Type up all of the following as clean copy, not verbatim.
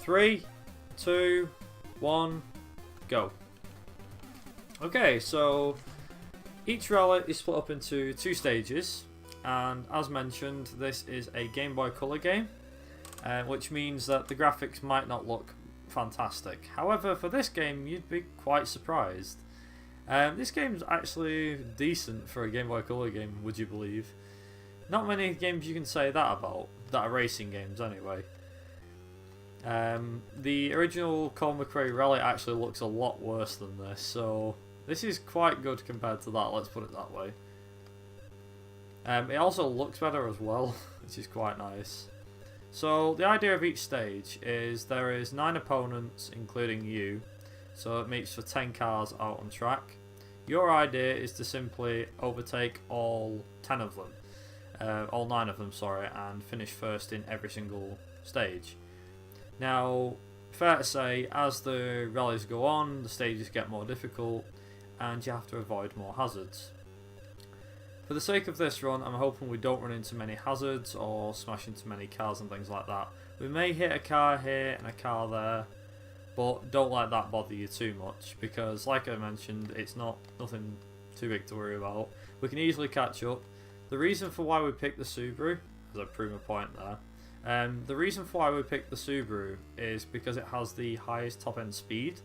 3, 2, 1, go. Okay, so each rally is split up into 2 stages, and as mentioned, this is a Game Boy Color game, which means that the graphics might not look fantastic. However, for this game, you'd be quite surprised. This game's actually decent for a Game Boy Color game, would you believe? Not many games you can say that about, that are racing games anyway. The original Colin McRae Rally actually looks a lot worse than this, so this is quite good compared to that, let's put it that way. It also looks better as well, which is quite nice. So the idea of each stage is there is 9 opponents, including you, so it makes for 10 cars out on track. Your idea is to simply overtake all 10 of them, all 9 of them, sorry, and finish first in every single stage. Now, fair to say, as the rallies go on, the stages get more difficult, and you have to avoid more hazards. For the sake of this run, I'm hoping we don't run into many hazards or smash into many cars and things like that. We may hit a car here and a car there, but don't let that bother you too much, because like I mentioned, it's nothing too big to worry about. We can easily catch up. The reason for why we picked the Subaru, as I prove my point there, the reason for why we picked the Subaru is because it has the highest top end speed,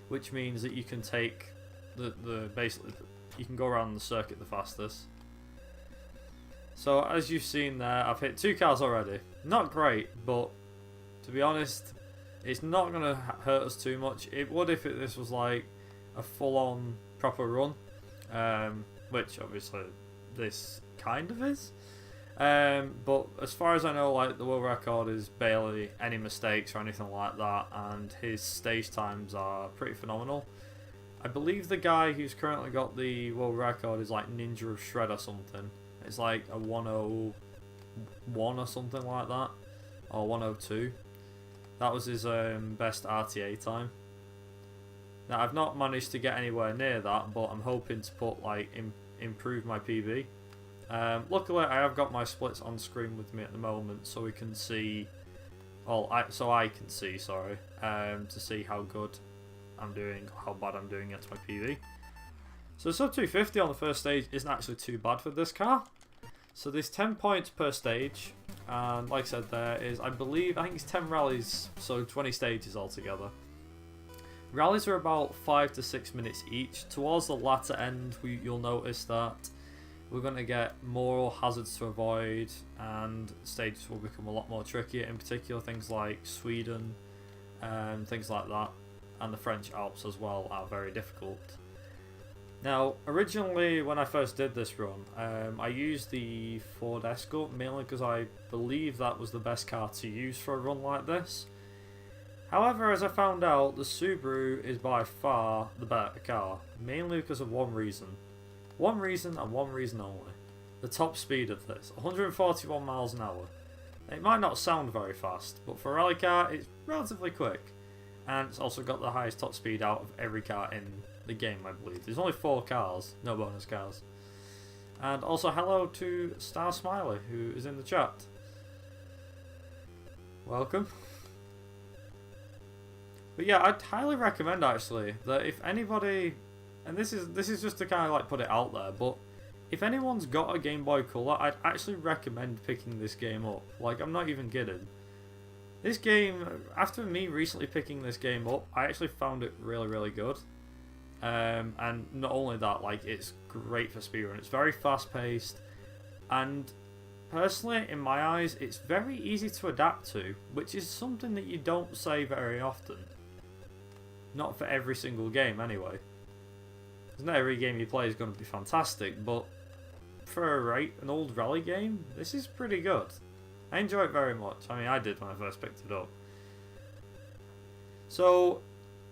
which means that you can take basically you can go around the circuit the fastest. So as you've seen there, I've hit 2 cars already. Not great, but to be honest, it's not going to hurt us too much. It would if this was like a full-on proper run, which obviously this kind of is. But as far as I know, like, the world record is barely any mistakes or anything like that, and his stage times are pretty phenomenal. I believe the guy who's currently got the world record is like Ninja of Shred or something. It's like a 101 or something like that, or 102. That was his best RTA time. Now I've not managed to get anywhere near that, but I'm hoping to put improve my PB. Luckily, I have got my splits on screen with me at the moment, so we can see. So I can see, sorry, to see how good I'm doing, how bad I'm doing against my PB. So sub 250 on the first stage isn't actually too bad for this car. So there's 10 points per stage, and like I said, there is, I think it's 10 rallies, so 20 stages altogether. Rallies are about 5 to 6 minutes each. Towards the latter end, you'll notice that we're going to get more hazards to avoid, and stages will become a lot more trickier. In particular, things like Sweden, things like that, and the French Alps as well are very difficult. Now, originally when I first did this run, I used the Ford Escort mainly because I believe that was the best car to use for a run like this. However, as I found out, the Subaru is by far the better car, mainly because of one reason. One reason and one reason only. The top speed of this, 141 miles an hour. It might not sound very fast, but for a rally car, it's relatively quick. And it's also got the highest top speed out of every car in the game, I believe. There's only 4 cars, no bonus cars. And also hello to Star Smiley, who is in the chat. Welcome. But yeah, I'd highly recommend actually that if anybody, and this is just to kind of like put it out there, but if anyone's got a Game Boy Color, I'd actually recommend picking this game up. Like, I'm not even kidding. This game, after me recently picking this game up, I actually found it really, really good. And not only that, like, it's great for speedrun. It's very fast-paced, and personally, in my eyes, it's very easy to adapt to, which is something that you don't say very often. Not for every single game, anyway. Because not every game you play is going to be fantastic, but for an old rally game, this is pretty good. I enjoy it very much. I mean, I did when I first picked it up. So,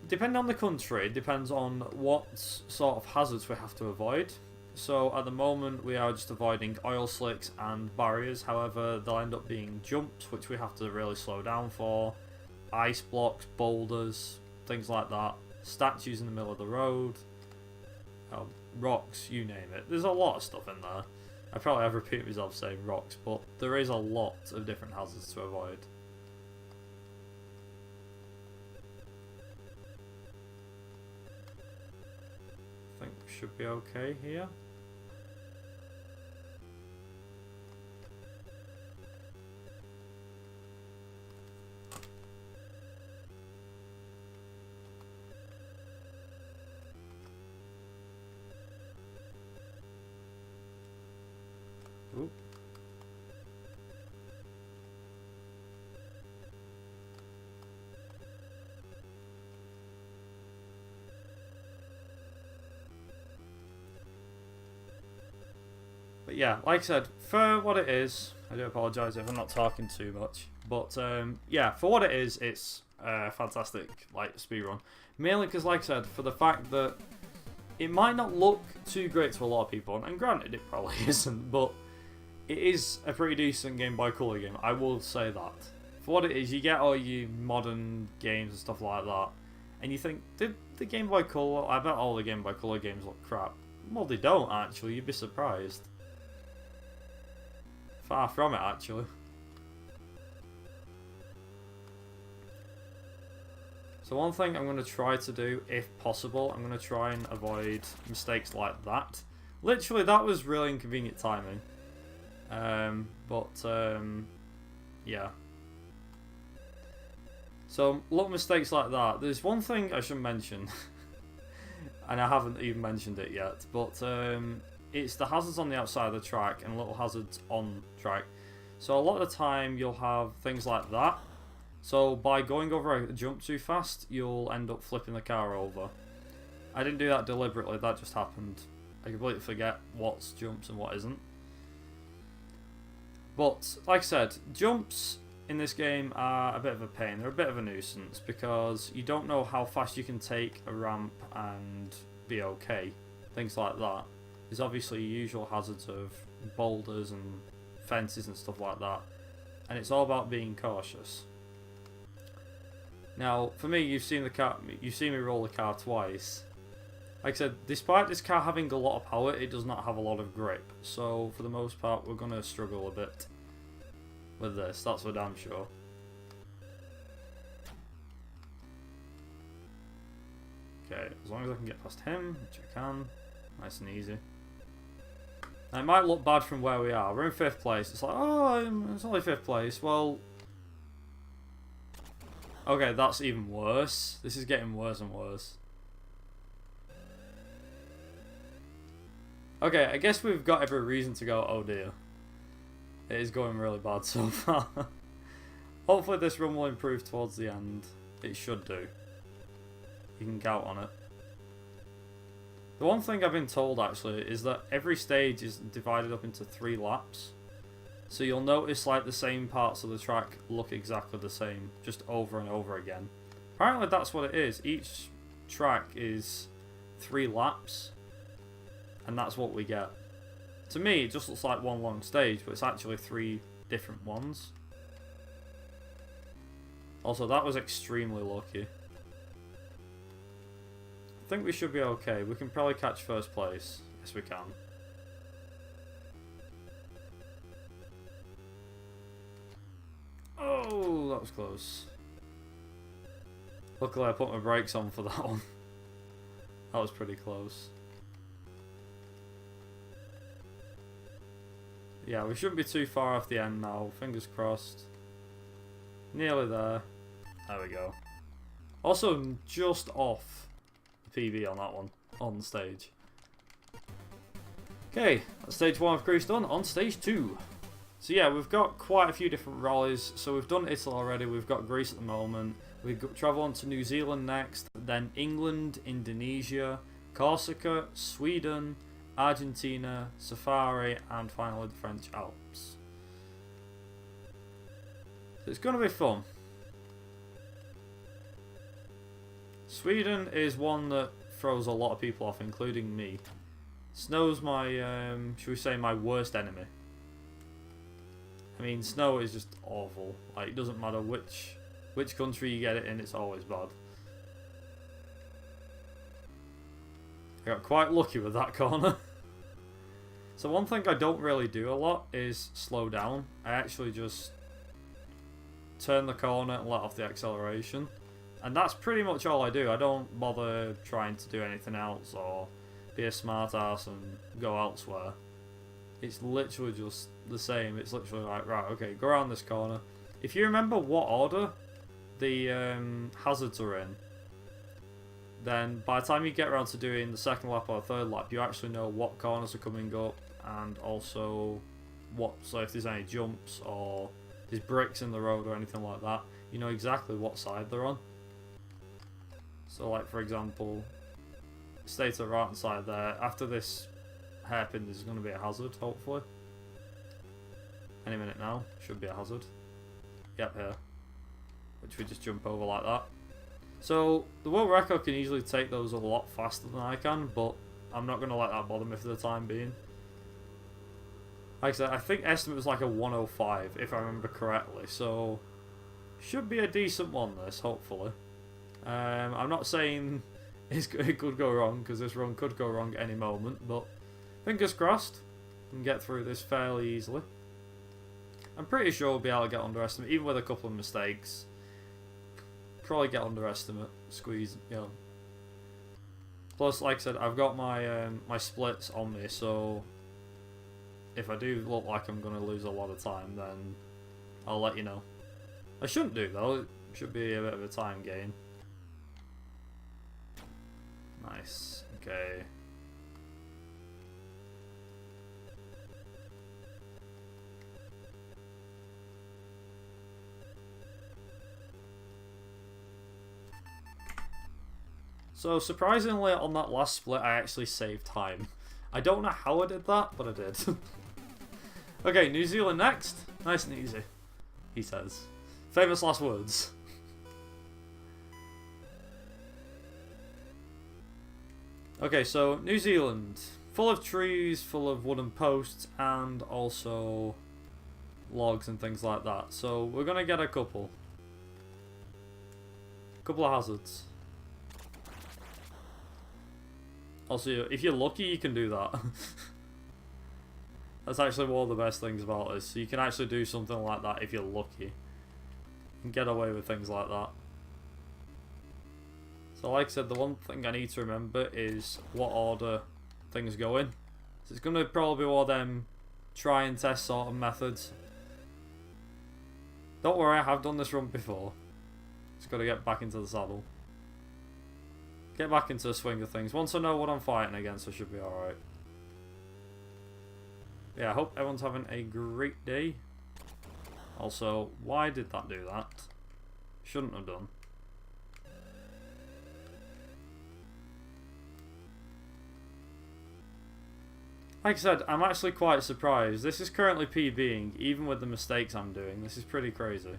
depending on the country, it depends on what sort of hazards we have to avoid. So, at the moment, we are just avoiding oil slicks and barriers. However, they'll end up being jumps, which we have to really slow down for. Ice blocks, boulders, things like that. Statues in the middle of the road. Rocks, you name it. There's a lot of stuff in there. I probably have repeated myself saying rocks, but there is a lot of different hazards to avoid. I think we should be okay here. Oop. But yeah, like I said, for what it is, I do apologise if I'm not talking too much. But yeah, for what it is, it's a fantastic like speedrun. Mainly because, like I said, for the fact that it might not look too great to a lot of people, and granted it probably isn't, but it is a pretty decent Game Boy Color game, I will say that. For what it is, you get all your modern games and stuff like that, and you think, did the Game Boy Color, I bet all the Game Boy Color games look crap. Well, they don't actually, you'd be surprised. Far from it, actually. So one thing I'm going to try to do, if possible, I'm going to try and avoid mistakes like that. Literally, that was really inconvenient timing. Yeah. So, little mistakes like that. There's one thing I should mention, and I haven't even mentioned it yet, but it's the hazards on the outside of the track and little hazards on track. So a lot of the time you'll have things like that. So by going over a jump too fast, you'll end up flipping the car over. I didn't do that deliberately, that just happened. I completely forget what's jumps and what isn't. But, like I said, jumps in this game are a bit of a pain. They're a bit of a nuisance because you don't know how fast you can take a ramp and be okay. Things like that. There's obviously usual hazards of boulders and fences and stuff like that. And it's all about being cautious. Now, for me, you've seen me roll the car twice. Like I said, despite this car having a lot of power, it does not have a lot of grip. So, for the most part, we're going to struggle a bit with this, that's for damn sure. Okay, as long as I can get past him, which I can, nice and easy. Now, it might look bad from where we are. We're in 5th place. It's like, oh, it's only 5th place. Well, okay, that's even worse. This is getting worse and worse. Okay, I guess we've got every reason to go, oh dear. It is going really bad so far. Hopefully this run will improve towards the end. It should do. You can count on it. The one thing I've been told actually is that every stage is divided up into 3 laps. So you'll notice like the same parts of the track look exactly the same, just over and over again. Apparently that's what it is. Each track is 3 laps. And that's what we get. To me, it just looks like one long stage, but it's actually 3 different ones. Also, that was extremely lucky. I think we should be okay. We can probably catch 1st place. Yes, we can. Oh, that was close. Luckily, I put my brakes on for that one. That was pretty close. Yeah, we shouldn't be too far off the end now. Fingers crossed. Nearly there. There we go. Also, just off the PB on that one. On the stage. Okay, that's stage 1 of Cruise done. On stage 2. So yeah, we've got quite a few different rallies. So we've done Italy already. We've got Greece at the moment. We travel on to New Zealand next. Then England, Indonesia, Corsica, Sweden, Argentina, Safari, and finally the French Alps. So it's going to be fun. Sweden is one that throws a lot of people off, including me. Snow's my, should we say, my worst enemy. I mean, snow is just awful. Like, it doesn't matter which country you get it in, it's always bad. I got quite lucky with that corner. So one thing I don't really do a lot is slow down. I actually just turn the corner and let off the acceleration. And that's pretty much all I do. I don't bother trying to do anything else, or be a smart ass and go elsewhere. It's literally just the same. It's literally like, right, okay, go around this corner. If you remember what order the hazards are in, then by the time you get around to doing the second lap or third lap, you actually know what corners are coming up, and also what, so if there's any jumps or there's bricks in the road or anything like that, you know exactly what side they're on. So like, for example, stay to the right hand side there. After this hairpin, there's going to be a hazard, hopefully. Any minute now, should be a hazard. Yep, here. Which we just jump over like that. So, the world record can easily take those a lot faster than I can, but I'm not going to let that bother me for the time being. Like I said, I think estimate was like a 105, if I remember correctly, so should be a decent one, this, hopefully. I'm not saying it could go wrong, because this run could go wrong at any moment, but fingers crossed, we can get through this fairly easily. I'm pretty sure we'll be able to get underestimate, even with a couple of mistakes. Probably get underestimate, squeeze, you know. Plus, like I said, I've got my my splits on me, so if I do look like I'm going to lose a lot of time, then I'll let you know. I shouldn't do though, it should be a bit of a time gain. Nice, okay. So surprisingly on that last split I actually saved time. I don't know how I did that, but I did. Okay, New Zealand next. Nice and easy, he says. Famous last words. Okay, so New Zealand. Full of trees, full of wooden posts, and also logs and things like that. So we're going to get a couple. Couple of hazards. Also, if you're lucky, you can do that. That's actually one of the best things about this. So you can actually do something like that if you're lucky. You can get away with things like that. So like I said, the one thing I need to remember is what order things go in. So it's going to probably be one of them try and test sort of methods. Don't worry, I have done this run before. Just got to get back into the saddle. Get back into the swing of things. Once I know what I'm fighting against, I should be alright. Yeah, I hope everyone's having a great day. Also, why did that do that? Shouldn't have done. Like I said, I'm actually quite surprised. This is currently PBing, even with the mistakes I'm doing. This is pretty crazy.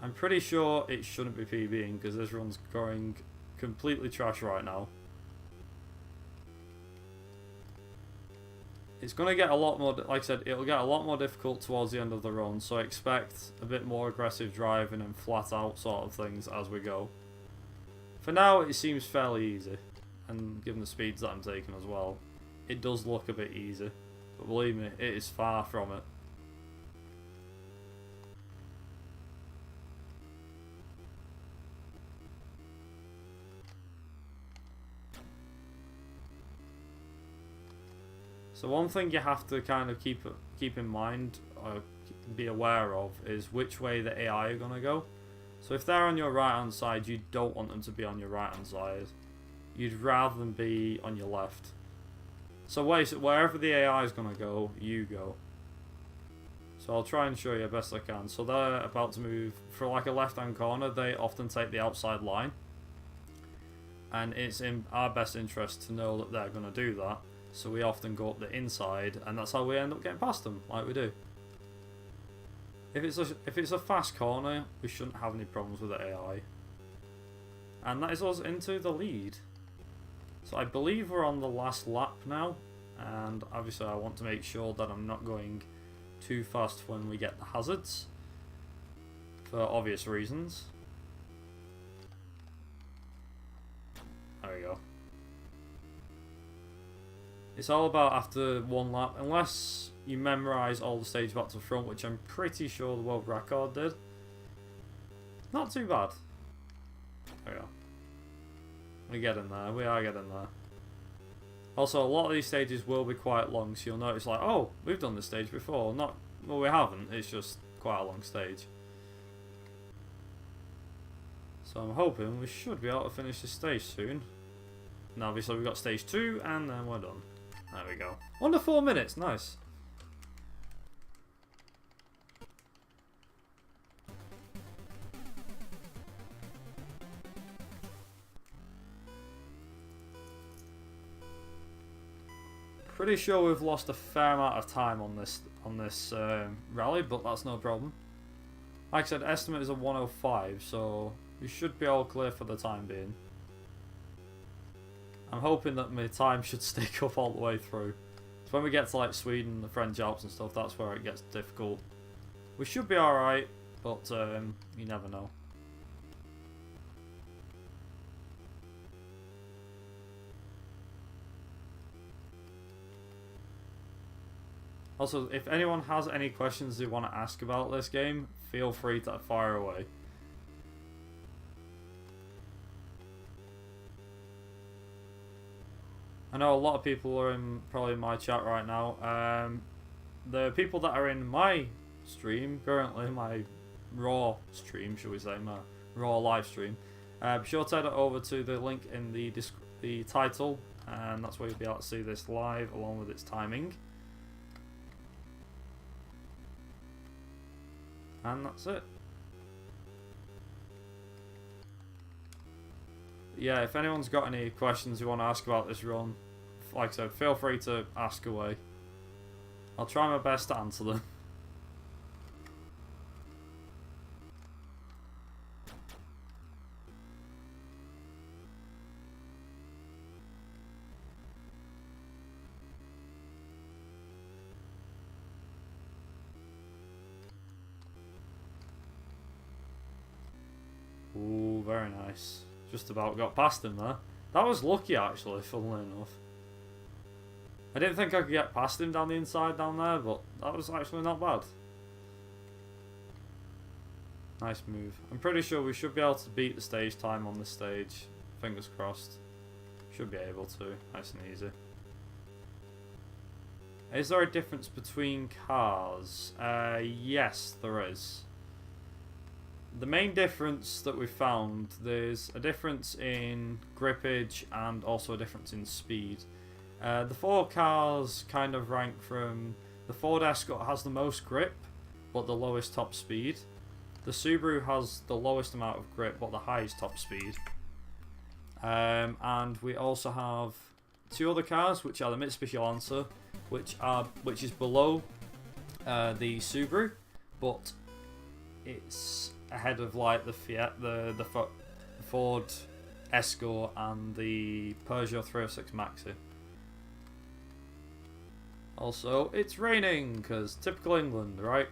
I'm pretty sure it shouldn't be PBing, because this run's going completely trash right now. It's going to get a lot more, like I said, it'll get a lot more difficult towards the end of the run, so I expect a bit more aggressive driving and flat out sort of things as we go. For now, it seems fairly easy, and given the speeds that I'm taking as well, it does look a bit easy, but believe me, it is far from it. So one thing you have to kind of keep in mind, or be aware of, is which way the AI are going to go. So if they're on your right hand side, you don't want them to be on your right hand side. You'd rather them be on your left. So wherever the AI is going to go, you go. So I'll try and show you best I can. So they're about to move for like a left hand corner. They often take the outside line. And it's in our best interest to know that they're going to do that. So we often go up the inside, and that's how we end up getting past them, like we do. If it's a fast corner, we shouldn't have any problems with the AI. And that is us into the lead. So I believe we're on the last lap now, and obviously I want to make sure that I'm not going too fast when we get the hazards, for obvious reasons. There we go. It's all about after one lap, unless you memorise all the stage back to front, which I'm pretty sure the world record did. Not too bad. There we go. We get in there, we are getting there. Also, a lot of these stages will be quite long, so you'll notice like, oh, we've done this stage before. Well, we haven't. It's just quite a long stage. So I'm hoping we should be able to finish this stage soon. And obviously we've got stage 2, and then we're done. There we go. Under 4 minutes, nice. Pretty sure we've lost a fair amount of time on this rally, but that's no problem. Like I said, estimate is a 105, so we should be all clear for the time being. I'm hoping that my time should stick up all the way through. So when we get to like Sweden, the French Alps and stuff, that's where it gets difficult. We should be alright, but you never know. Also, if anyone has any questions they want to ask about this game, feel free to fire away. I know a lot of people are probably in my chat right now. The people that are in my stream, currently my raw stream, shall we say, my raw live stream, be sure to head over to the link in the title, and that's where you'll be able to see this live along with its timing. And that's it. Yeah, if anyone's got any questions you want to ask about this run, like I said, feel free to ask away. I'll try my best to answer them. Ooh, very nice. Just about got past him there. That was lucky actually, funnily enough. I didn't think I could get past him down the inside down there, but that was actually not bad. Nice move. I'm pretty sure we should be able to beat the stage time on this stage. Fingers crossed. Should be able to. Nice and easy. Is there a difference between cars? Yes, there is. The main difference that we found, there's a difference in grippage and also a difference in speed. The four cars kind of rank from... The Ford Escort has the most grip, but the lowest top speed. The Subaru has the lowest amount of grip, but the highest top speed. And we also have two other cars, which are the Mitsubishi Lancer, which is below the Subaru, but it's ahead of like the Fiat, the Ford Escort and the Peugeot 306 Maxi. Also, it's raining, because typical England, right?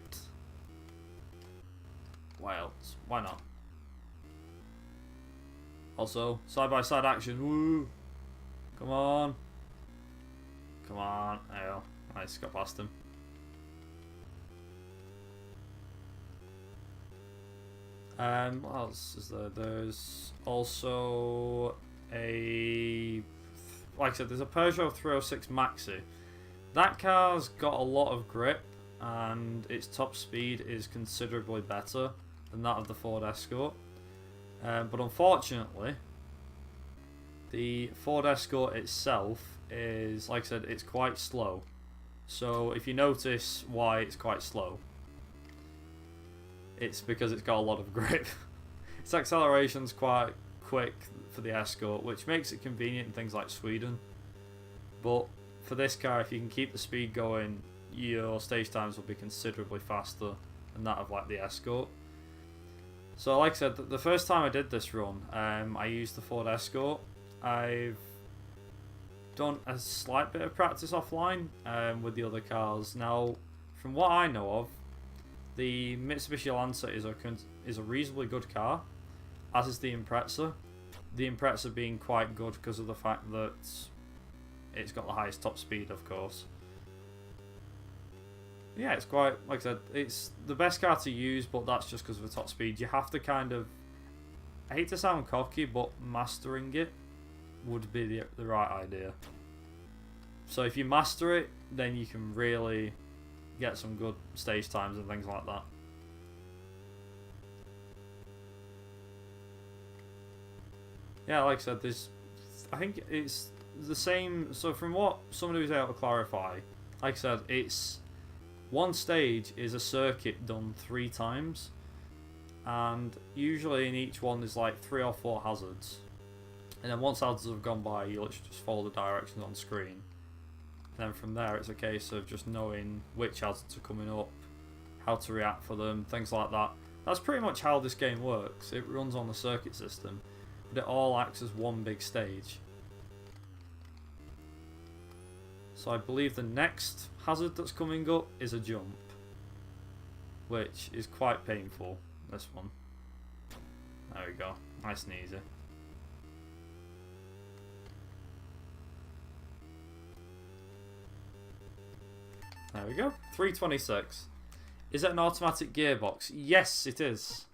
Why else? Why not? Also, side-by-side action, woo! Come on! Come on, there you go. Nice, got past him. What else is there? There's also a... Like I said, there's a Peugeot 306 Maxi. That car's got a lot of grip, and its top speed is considerably better than that of the Ford Escort. But unfortunately, the Ford Escort itself is, like I said, it's quite slow. So if you notice why it's quite slow, it's because it's got a lot of grip. Its acceleration's quite quick for the Escort, which makes it convenient in things like Sweden. But for this car, if you can keep the speed going, your stage times will be considerably faster than that of like the Escort. So like I said, the first time I did this run, I used the Ford Escort. I've done a slight bit of practice offline with the other cars. Now, from what I know of, the Mitsubishi Lancer is a reasonably good car, as is the Impreza. The Impreza being quite good because of the fact that it's got the highest top speed, of course. Yeah, it's quite, like I said, it's the best car to use, but that's just because of the top speed. You have to kind of, I hate to sound cocky, but mastering it would be the right idea. So if you master it, then you can really get some good stage times and things like that. Yeah, like I said, I think it's the same. So from what somebody was able to clarify, like I said, it's one stage is a circuit done 3 times, and usually in each one there's like 3 or 4 hazards, and then once hazards have gone by, you literally just follow the directions on screen. And then from there, it's a case of just knowing which hazards are coming up, how to react for them, things like that. That's pretty much how this game works. It runs on the circuit system, but it all acts as one big stage. So I believe the next hazard that's coming up is a jump, which is quite painful, this one. There we go, nice and easy. There we go, 326. Is it an automatic gearbox? Yes, it is.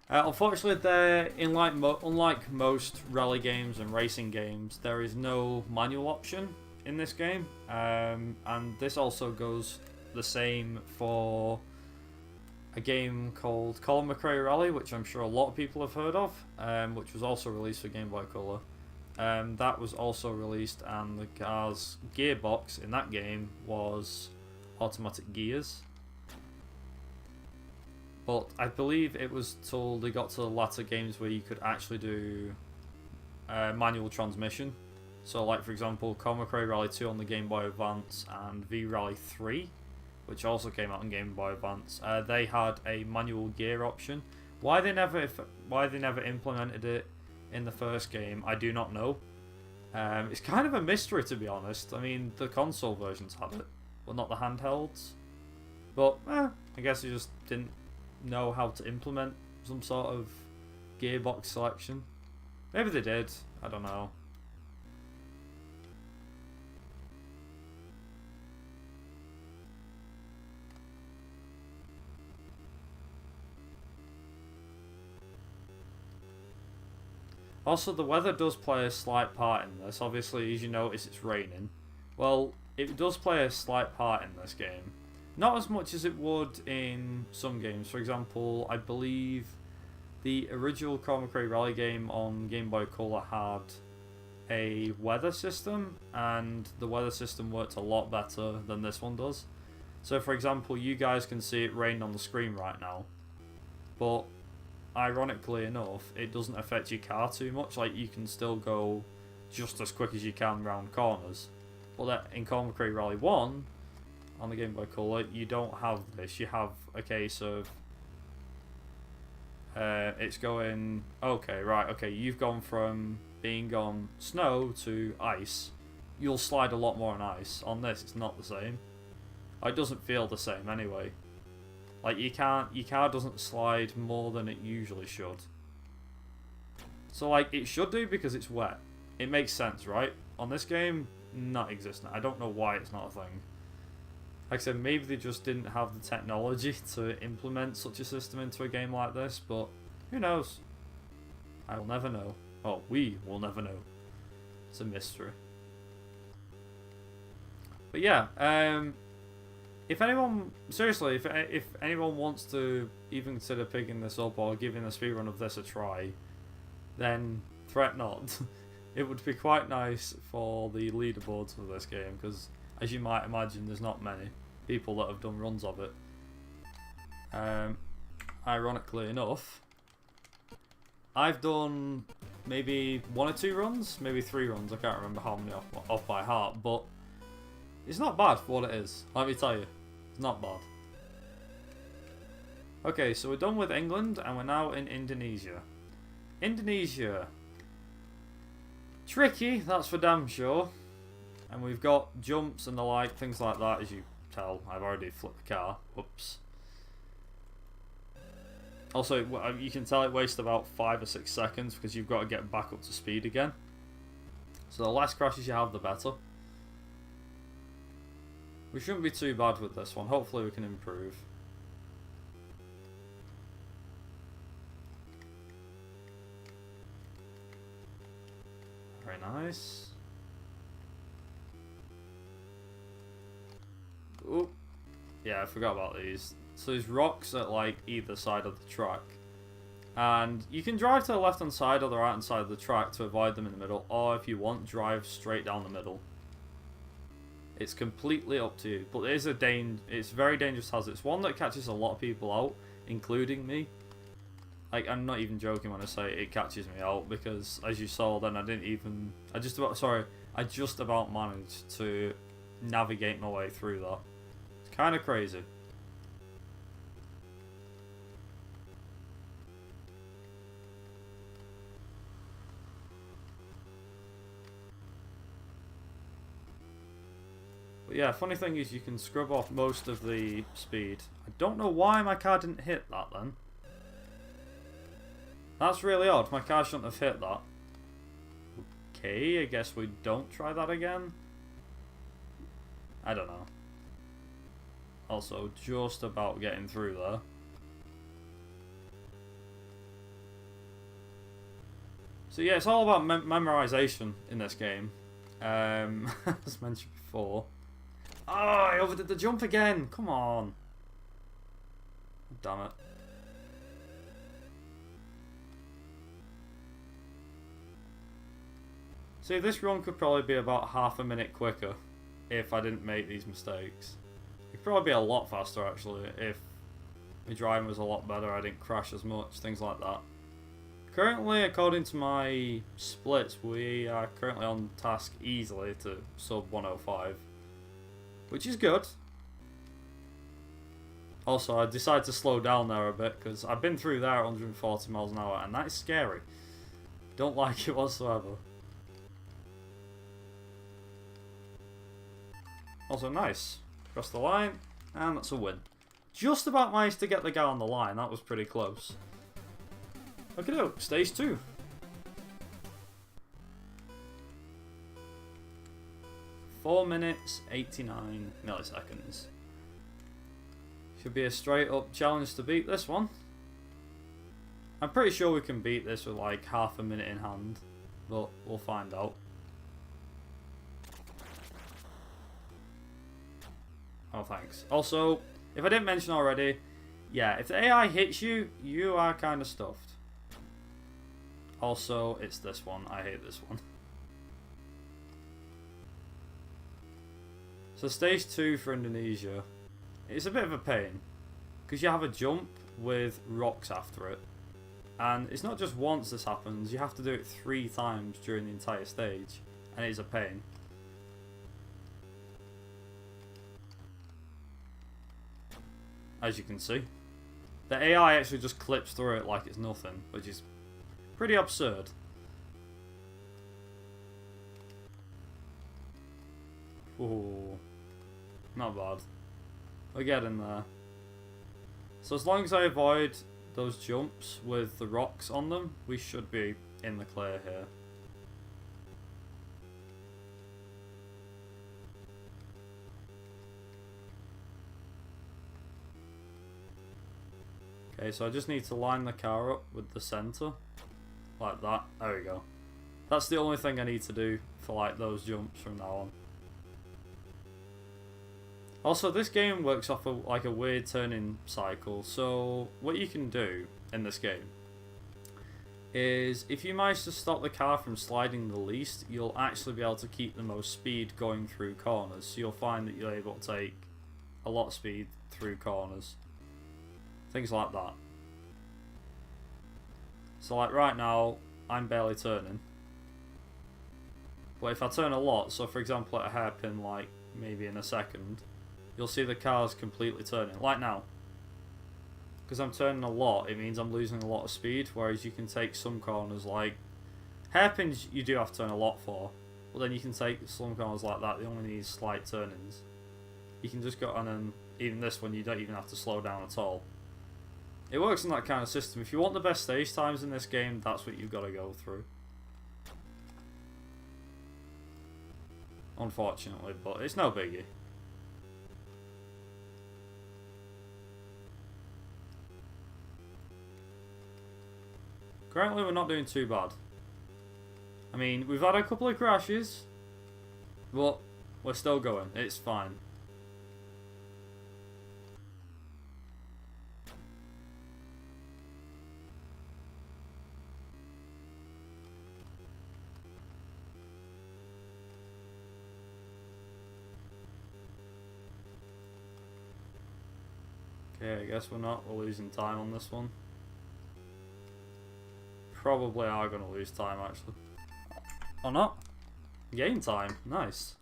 Unfortunately, unlike most rally games and racing games, there is no manual option in this game. And this also goes the same for a game called Colin McRae Rally, which I'm sure a lot of people have heard of, which was also released for Game Boy Color. That was also released, and the car's gearbox in that game was automatic gears. But I believe it was till they got to the latter games where you could actually do manual transmission. So like for example, Colin McRae Rally 2 on the Game Boy Advance and V Rally 3, which also came out on Game Boy Advance, they had a manual gear option. Why they never implemented it in the first game, I do not know. It's kind of a mystery, to be honest. I mean, the console versions had it, but not the handhelds. But I guess they just didn't know how to implement some sort of gearbox selection. Maybe they did, I don't know. Also, the weather does play a slight part in this. Obviously, as you notice, it's raining. Well, it does play a slight part in this game. Not as much as it would in some games. For example, I believe the original Colin McRae Rally game on Game Boy Color had a weather system, and the weather system worked a lot better than this one does. So, for example, you guys can see it rain on the screen right now, but ironically enough, it doesn't affect your car too much. Like, you can still go just as quick as you can around corners. But that in Colin McRae Rally 1 on the Game Boy Color, you don't have this. You have a case of it's going, okay, right, okay, you've gone from being on snow to ice. You'll slide a lot more on ice. On this, it's not the same. It doesn't feel the same anyway. Like, your car doesn't slide more than it usually should. So, like, it should do because it's wet. It makes sense, right? On this game, not existent. I don't know why it's not a thing. Like I said, maybe they just didn't have the technology to implement such a system into a game like this, but who knows? I will never know. Oh, we will never know. It's a mystery. But yeah, if anyone, seriously, if anyone wants to even consider picking this up or giving the speedrun of this a try, then fret not. It would be quite nice for the leaderboards for this game, because as you might imagine, there's not many people that have done runs of it. Ironically enough, I've done maybe 1 or 2 runs, maybe 3 runs, I can't remember how many off by heart, but it's not bad for what it is, let me tell you. It's not bad. Okay, so we're done with England, and we're now in Indonesia. Indonesia. Tricky, that's for damn sure. And we've got jumps and the like, things like that, as you tell. I've already flipped the car. Whoops. Also, you can tell it wastes about 5 or 6 seconds because you've got to get back up to speed again. So the less crashes you have, the better. We shouldn't be too bad with this one. Hopefully we can improve. Very nice. Oop. Yeah, I forgot about these. So there's rocks at like either side of the track. And you can drive to the left hand side or the right hand side of the track to avoid them in the middle. Or if you want, drive straight down the middle. It's completely up to you. But it is it's very dangerous hazard. It's one that catches a lot of people out, including me. Like, I'm not even joking when I say it catches me out, because as you saw then I just about managed to navigate my way through that. It's kind of crazy. But yeah, funny thing is you can scrub off most of the speed. I don't know why my car didn't hit that then. That's really odd. My car shouldn't have hit that. Okay, I guess we don't try that again. I don't know. Also, just about getting through there. So yeah, it's all about memorization in this game. As mentioned before. Oh, I overdid the jump again! Come on! Damn it. See, this run could probably be about half a minute quicker if I didn't make these mistakes. It could probably be a lot faster actually if my driving was a lot better, I didn't crash as much, things like that. Currently, according to my splits, we are currently on task easily to sub 105. Which is good. Also, I decided to slow down there a bit because I've been through there at 140 miles an hour and that is scary. Don't like it whatsoever. Also nice. Cross the line and that's a win. Just about managed to get the guy on the line, that was pretty close. Okay, no, stage 2. Four minutes, 89 milliseconds. Should be a straight up challenge to beat this one. I'm pretty sure we can beat this with like half a minute in hand, but we'll find out. Oh, thanks. Also, if I didn't mention already, yeah, if the AI hits you, you are kind of stuffed. Also, it's this one. I hate this one. So stage 2 for Indonesia, it's a bit of a pain because you have a jump with rocks after it, and it's not just once this happens, you have to do it 3 times during the entire stage, and it is a pain. As you can see, the AI actually just clips through it like it's nothing, which is pretty absurd. Ooh. Not bad. We're getting there. So as long as I avoid those jumps with the rocks on them, we should be in the clear here. Okay, so I just need to line the car up with the center. Like that. There we go. That's the only thing I need to do for like those jumps from now on. Also, this game works off of like a weird turning cycle, so what you can do in this game is if you manage to stop the car from sliding the least, you'll actually be able to keep the most speed going through corners, so you'll find that you're able to take a lot of speed through corners. Things like that. So like right now, I'm barely turning. But if I turn a lot, so for example at a hairpin like maybe in a second, you'll see the car's completely turning, like now. Because I'm turning a lot, it means I'm losing a lot of speed, whereas you can take some corners like... Hairpins you do have to turn a lot for, but then you can take some corners like that, they only need slight turnings. You can just go on, and even this one you don't even have to slow down at all. It works in that kind of system. If you want the best stage times in this game, that's what you've got to go through. Unfortunately, but it's no biggie. Currently we're not doing too bad. I mean, we've had a couple of crashes, but we're still going. It's fine. Okay, I guess we're losing time on this one. Probably are going to lose time, actually. Or not? Gain time. Nice.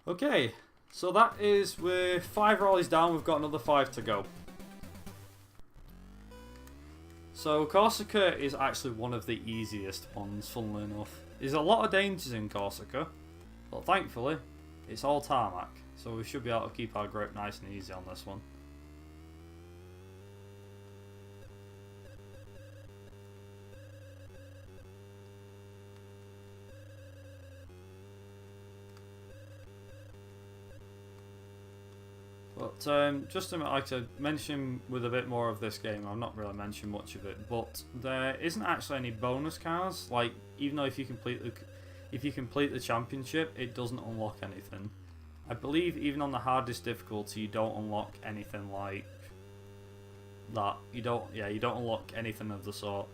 Okay, so that is, we're 5 rallies down, we've got another 5 to go. So Corsica is actually one of the easiest ones, funnily enough. There's a lot of dangers in Corsica, but thankfully, it's all tarmac. So we should be able to keep our grip nice and easy on this one. But just to like I mention with a bit more of this game, I've not really mentioned much of it, but there isn't actually any bonus cars. Like, even though if you complete the championship, it doesn't unlock anything. I believe even on the hardest difficulty, you don't unlock anything like that. You don't unlock anything of the sort.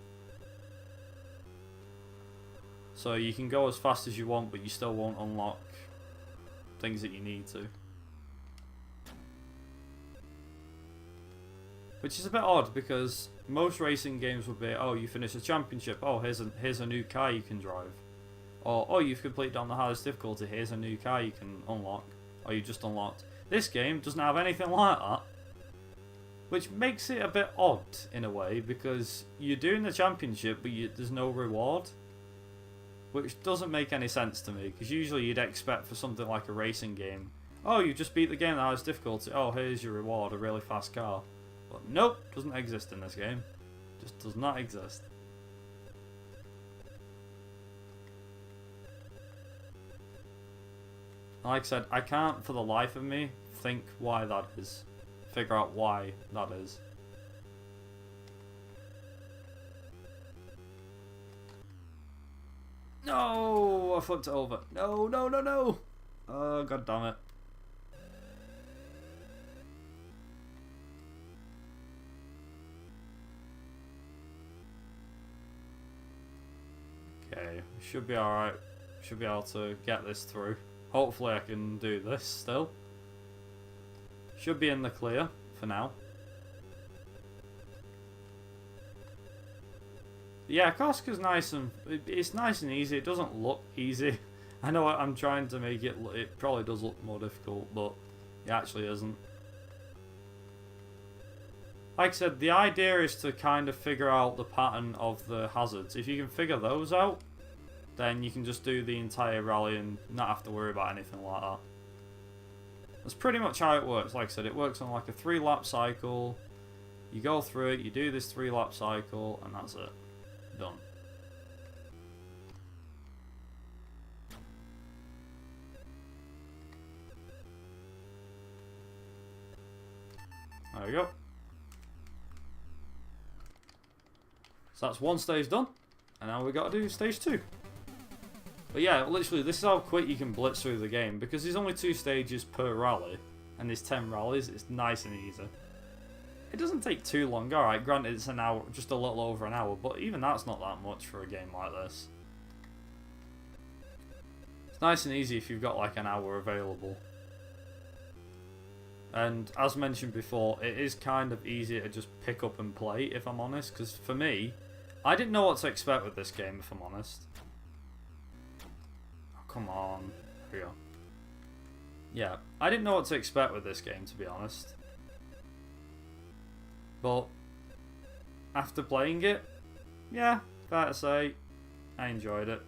So you can go as fast as you want, but you still won't unlock things that you need to. Which is a bit odd, because most racing games would be, oh, you finish a championship, oh, here's a new car you can drive. Or, oh, you've completed on the hardest difficulty, here's a new car you can unlock. Or you just unlocked. This game doesn't have anything like that. Which makes it a bit odd, in a way, because you're doing the championship, but there's no reward. Which doesn't make any sense to me, because usually you'd expect for something like a racing game, oh, you just beat the game at the hardest difficulty, oh, here's your reward, a really fast car. But nope, doesn't exist in this game. Just does not exist. Like I said, I can't for the life of me think why that is. Figure out why that is. No! I flipped it over. No, no, no, no! Oh, god damn it. Okay, should be alright. Should be able to get this through. Hopefully I can do this still. Should be in the clear for now. Yeah, Corsica's nice and it's nice and easy. It doesn't look easy. I know I'm trying to make it. It probably does look more difficult, but it actually isn't. Like I said, the idea is to kind of figure out the pattern of the hazards. If you can figure those out, then you can just do the entire rally and not have to worry about anything like that. That's pretty much how it works. Like I said, it works on like a 3-lap cycle. You go through it, you do this 3-lap cycle, and that's it. Done. There we go. So that's one stage done, and now we got to do stage 2. But yeah, literally, this is how quick you can blitz through the game, because there's only 2 stages per rally, and there's 10 rallies. It's nice and easy. It doesn't take too long. Alright, granted it's an hour, just a little over an hour, but even that's not that much for a game like this. It's nice and easy if you've got like an hour available. And as mentioned before, it is kind of easy to just pick up and play, if I'm honest, because for me, I didn't know what to expect with this game, if I'm honest. Come on. Here we go. Yeah, I didn't know what to expect with this game, to be honest. But after playing it, yeah, fair to say, I enjoyed it.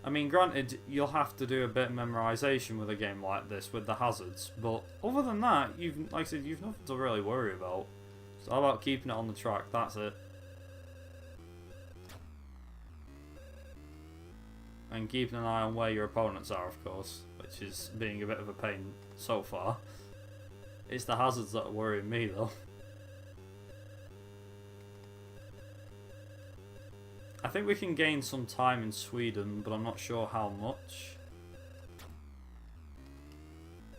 I mean, granted, you'll have to do a bit of memorization with a game like this with the hazards, but other than that, like I said, you've nothing to really worry about. It's all about keeping it on the track, that's it. And keeping an eye on where your opponents are, of course, which is being a bit of a pain so far. It's the hazards that are worrying me, though. I think we can gain some time in Sweden, but I'm not sure how much.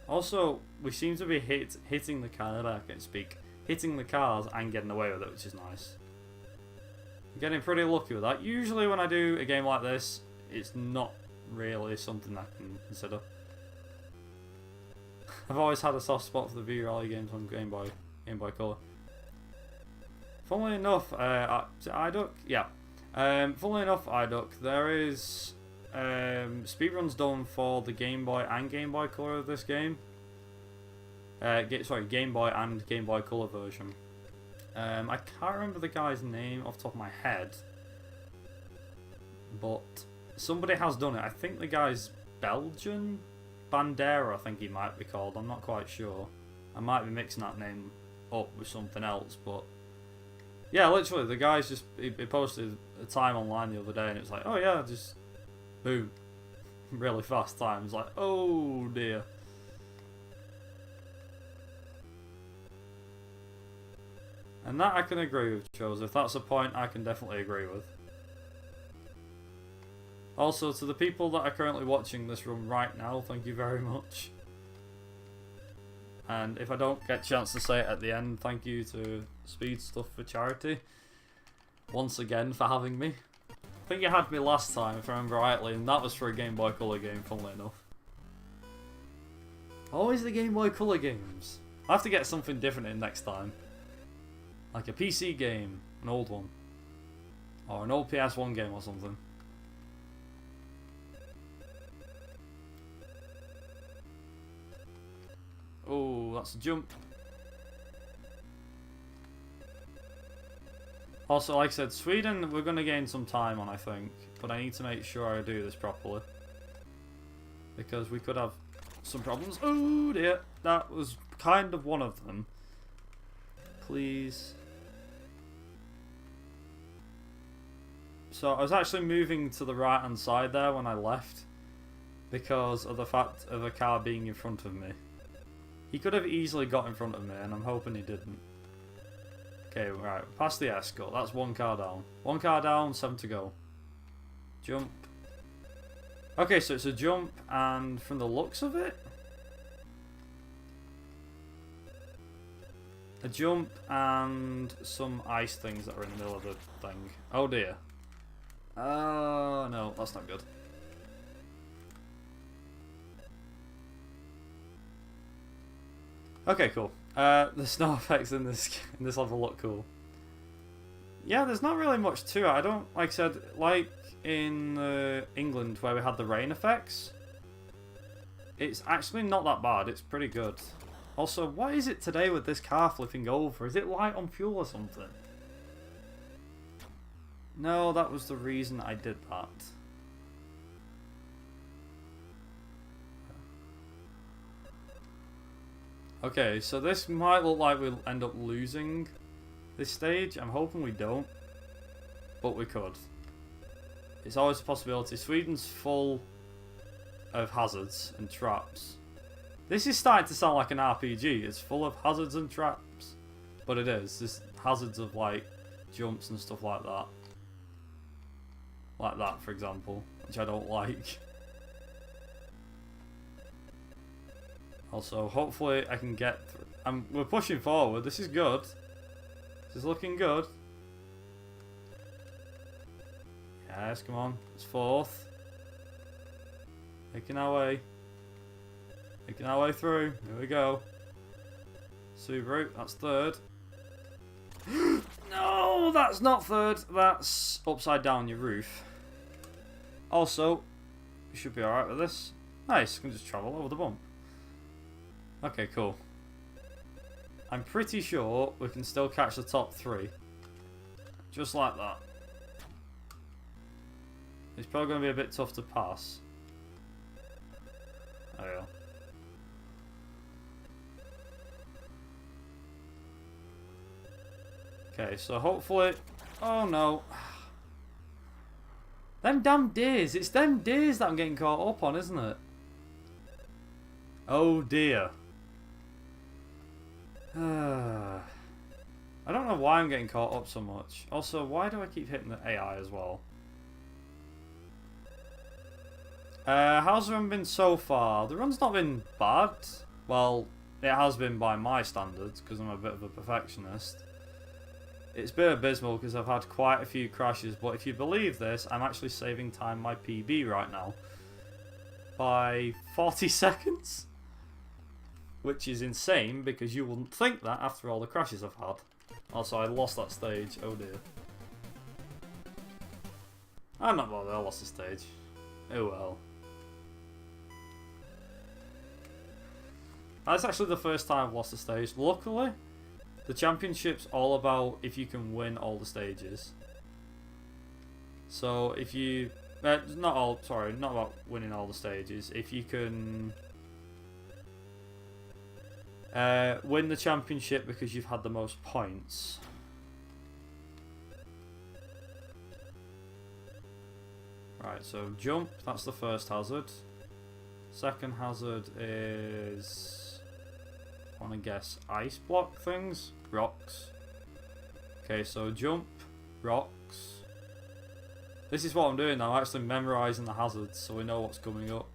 Also, we seem to be hitting the car. I can't speak. Hitting the cars and getting away with it, which is nice. I'm getting pretty lucky with that. Usually when I do a game like this, it's not really something I can consider. I've always had a soft spot for the V Rally games on Game Boy Color. Funnily enough, iDuck, yeah. Funnily enough, iDuck, there is speedruns done for the Game Boy and Game Boy Color of this game. Sorry, Game Boy and Game Boy Color version. I can't remember the guy's name off the top of my head, but somebody has done it. I think the guy's Belgian? Bandera, I think he might be called. I'm not quite sure. I might be mixing that name up with something else, but yeah, literally, the guy's just he posted a time online the other day, and it was like, oh yeah, just boom, really fast time. It's like, oh dear. And that I can agree with, Joseph. That's a point I can definitely agree with. Also, to the people that are currently watching this run right now, thank you very much. And if I don't get a chance to say it at the end, thank you to Speed Stuff for Charity once again for having me. I think you had me last time, if I remember rightly, and that was for a Game Boy Color game, funnily enough. Always the Game Boy Color games. I have to get something different in next time. Like a PC game, an old one. Or an old PS1 game or something. Oh, that's a jump. Also, like I said, Sweden, we're going to gain some time on, I think. But I need to make sure I do this properly. Because we could have some problems. Oh dear, that was kind of one of them. Please. So I was actually moving to the right hand side there when I left. Because of the fact of a car being in front of me. He could have easily got in front of me, and I'm hoping he didn't. Okay, right, past the escort. That's one car down. One car down, 7 to go. Jump. Okay, so it's a jump, and from the looks of it, a jump and some ice things that are in the middle of the thing. Oh dear. Oh no, that's not good. Okay, cool. The snow effects in this level look cool. Yeah, there's not really much to it. I don't, like I said, like in England where we had the rain effects. It's actually not that bad. It's pretty good. Also, what is it today with this car flipping over? Is it light on fuel or something? No, that was the reason I did that. Okay, so this might look like we'll end up losing this stage. I'm hoping we don't, but we could. It's always a possibility. Sweden's full of hazards and traps. This is starting to sound like an RPG. It's full of hazards and traps, but it is. There's hazards of like jumps and stuff like that. Like that, for example, which I don't like. Also, hopefully I can get through. We're pushing forward. This is good. This is looking good. Yes, come on. It's fourth. Making our way. Making our way through. Here we go. Subaru, that's third. No, that's not third. That's upside down your roof. Also, you should be alright with this. Nice, can just travel over the bump. Okay, cool. I'm pretty sure we can still catch the top 3. Just like that. It's probably going to be a bit tough to pass. There we go. Okay, so hopefully... Oh no. Them damn deers. It's them deers that I'm getting caught up on, isn't it? Oh dear. I don't know why I'm getting caught up so much. Also, why do I keep hitting the AI as well? How's the run been so far? The run's not been bad. Well, it has been by my standards, because I'm a bit of a perfectionist. It's been abysmal because I've had quite a few crashes, but if you believe this, I'm actually saving time my PB right now. By 40 seconds? which is insane because you wouldn't think that after all the crashes I've had. Also, I lost that stage. Oh dear. I'm not bothered, I lost the stage. Oh well. That's actually the first time I've lost a stage. Luckily, the championship's all about if you can win all the stages. So if you... not about winning all the stages. If you can... win the championship because you've had the most points. Right, so jump, that's the first hazard. Second hazard is... I want to guess ice block things? Rocks. Okay, so jump, rocks. This is what I'm doing now, I'm actually memorising the hazards so we know what's coming up.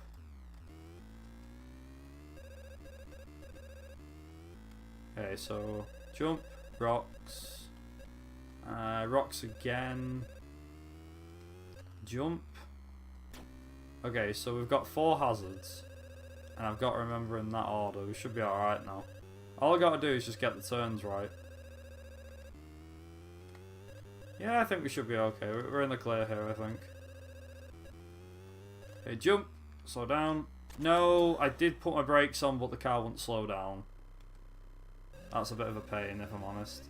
Okay, so jump, rocks, rocks again, jump. Okay, so we've got 4 hazards, and I've got to remember in that order. We should be alright now. All I got to do is just get the turns right. Yeah, I think we should be okay. We're in the clear here, I think. Okay, jump, slow down. No, I did put my brakes on, but the car wouldn't slow down. That's a bit of a pain, if I'm honest.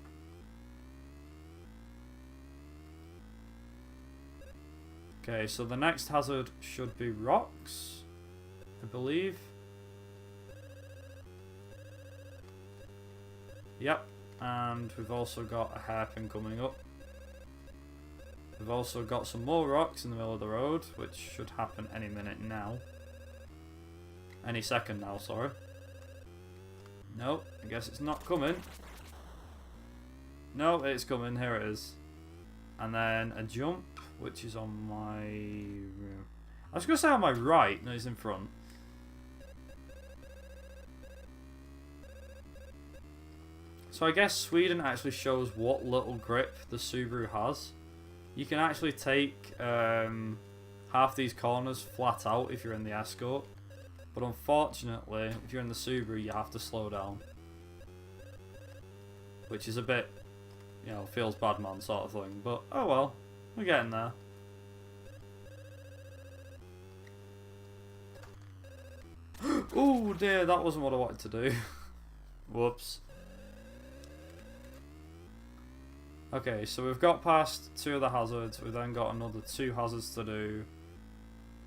Okay, so the next hazard should be rocks, I believe. Yep, and we've also got a hairpin coming up. We've also got some more rocks in the middle of the road, which should happen any minute now. Any second now, sorry. No, I guess it's not coming. No, it's coming. Here it is. And then a jump, which is on my... I was going to say on my right. No, it's in front. So I guess Sweden actually shows what little grip the Subaru has. You can actually take half these corners flat out if you're in the Escort. But unfortunately, if you're in the Subaru, you have to slow down. Which is a bit, you know, feels bad man sort of thing. But, oh well, we're getting there. Oh dear, that wasn't what I wanted to do. Whoops. Okay, so we've got past 2 of the hazards. We've then got another 2 hazards to do.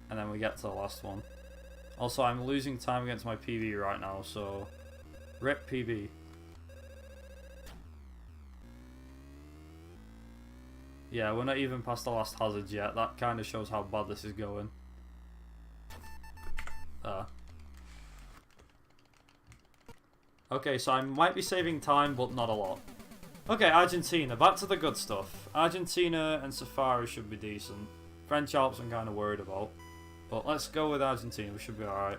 And then we get to the last one. Also, I'm losing time against my PB right now, so... RIP PB. Yeah, we're not even past the last hazards yet. That kind of shows how bad this is going. Okay, so I might be saving time, but not a lot. Okay, Argentina. Back to the good stuff. Argentina and Safari should be decent. French Alps I'm kind of worried about. But let's go with Argentina, we should be alright.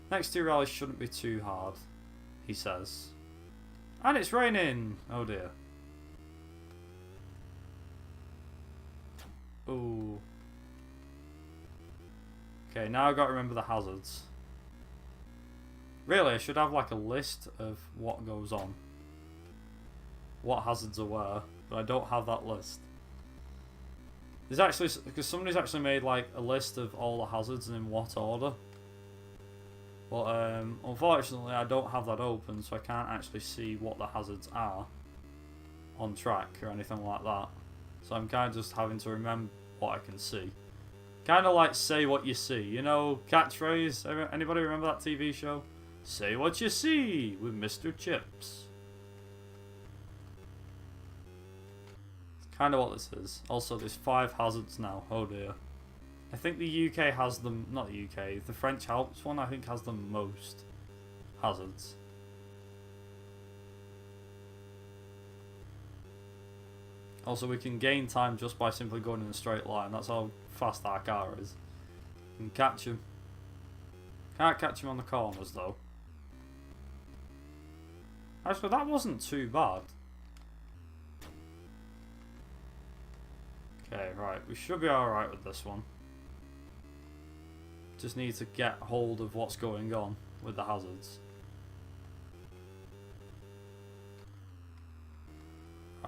Next 2 rallies shouldn't be too hard, he says. And it's raining! Oh dear. Ooh. Okay, now I've got to remember the hazards. Really, I should have like a list of what goes on. What hazards are where, but I don't have that list. There's actually, because somebody's actually made like a list of all the hazards and in what order. But unfortunately I don't have that open, so I can't actually see what the hazards are on track or anything like that. So I'm kind of just having to remember what I can see. Kind of like say what you see, you know, catchphrase. Anybody remember that TV show? Say what you see with Mr. Chips. Kind of what this is. Also, there's 5 hazards now. Oh dear. I think the UK has them. Not the UK. The French Alps one, I think, has the most hazards. Also, we can gain time just by simply going in a straight line. That's how fast our car is. You can catch him. Can't catch him on the corners though. Actually, that wasn't too bad. Okay, right, we should be alright with this one. Just need to get hold of what's going on with the hazards.